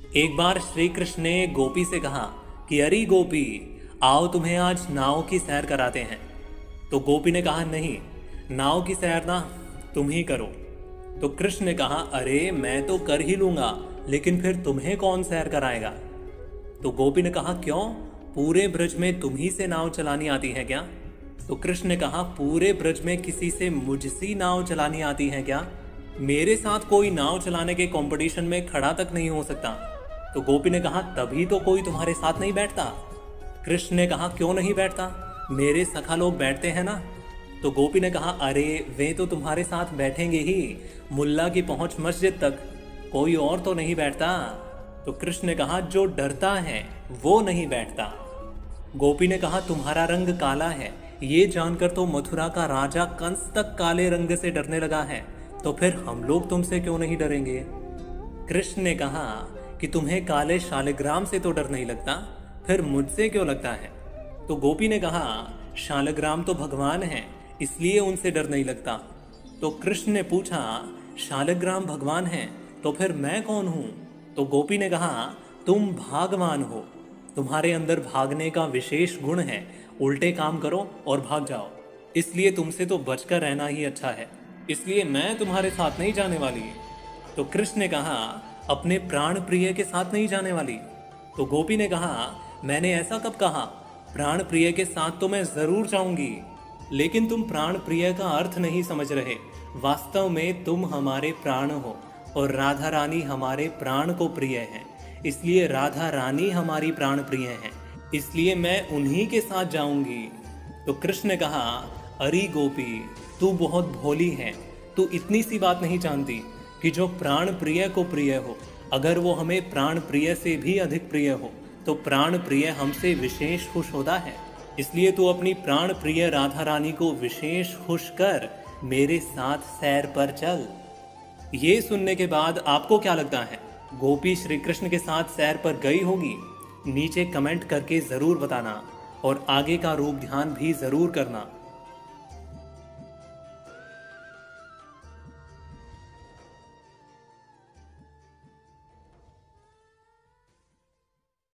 एक बार श्री कृष्ण ने गोपी से कहा कि अरे गोपी, आओ तुम्हें आज नाव की सैर कराते हैं। तो गोपी ने कहा नहीं, नाव की सैर ना तुम ही करो। तो कृष्ण ने कहा अरे मैं तो कर ही लूंगा, लेकिन फिर तुम्हें कौन सैर कराएगा। तो गोपी ने कहा क्यों, पूरे ब्रज में तुम ही से नाव चलानी आती है क्या। तो कृष्ण ने कहा पूरे ब्रज में किसी से मुझसी नाव चलानी आती है क्या, मेरे साथ कोई नाव चलाने के कंपटीशन में खड़ा तक नहीं हो सकता। तो गोपी ने कहा तभी तो कोई तुम्हारे साथ नहीं बैठता। कृष्ण ने कहा क्यों नहीं बैठता, मेरे सखा लोग बैठते हैं ना। तो गोपी ने कहा अरे वे तो तुम्हारे साथ बैठेंगे ही, मुल्ला की पहुंच मस्जिद तक, कोई और तो नहीं बैठता। तो कृष्ण ने कहा जो डरता है वो नहीं बैठता। गोपी ने कहा तुम्हारा रंग काला है, ये जानकर तो मथुरा का राजा कंस तक काले रंग से डरने लगा है, तो फिर हम लोग तुमसे क्यों नहीं डरेंगे। कृष्ण ने कहा कि तुम्हें काले शालिग्राम से तो डर नहीं लगता, फिर मुझसे क्यों लगता है। तो गोपी ने कहा शालिग्राम तो भगवान है, इसलिए उनसे डर नहीं लगता। तो कृष्ण ने पूछा शालिग्राम भगवान है तो फिर मैं कौन हूं। तो गोपी ने कहा तुम भागवान हो, तुम्हारे अंदर भागने का विशेष गुण है, उल्टे काम करो और भाग जाओ, इसलिए तुमसे तो बचकर रहना ही अच्छा है, इसलिए मैं तुम्हारे साथ नहीं जाने वाली। तो कृष्ण ने कहा अपने प्राण प्रिय के साथ नहीं जाने वाली। तो गोपी ने कहा मैंने ऐसा कब कहा, प्राण प्रिय के साथ तो मैं जरूर जाऊंगी, लेकिन तुम प्राण प्रिय का अर्थ नहीं समझ रहे। वास्तव में तुम हमारे प्राण हो और राधा रानी हमारे प्राण को प्रिय हैं, इसलिए राधा रानी हमारी प्राण प्रिय हैं, इसलिए मैं उन्हीं के साथ जाऊंगी। तो कृष्ण ने कहा अरे गोपी, तू बहुत भोली है, तू इतनी सी बात नहीं जानती कि जो प्राण प्रिय को प्रिय हो, अगर वो हमें प्राण प्रिय से भी अधिक प्रिय हो तो प्राण प्रिय हमसे विशेष खुश होता है, इसलिए तू अपनी प्राण प्रिय राधा रानी को विशेष खुश कर मेरे साथ सैर पर चल। ये सुनने के बाद आपको क्या लगता है, गोपी श्री कृष्ण के साथ सैर पर गई होगी? नीचे कमेंट करके ज़रूर बताना और आगे का रूप ध्यान भी ज़रूर करना।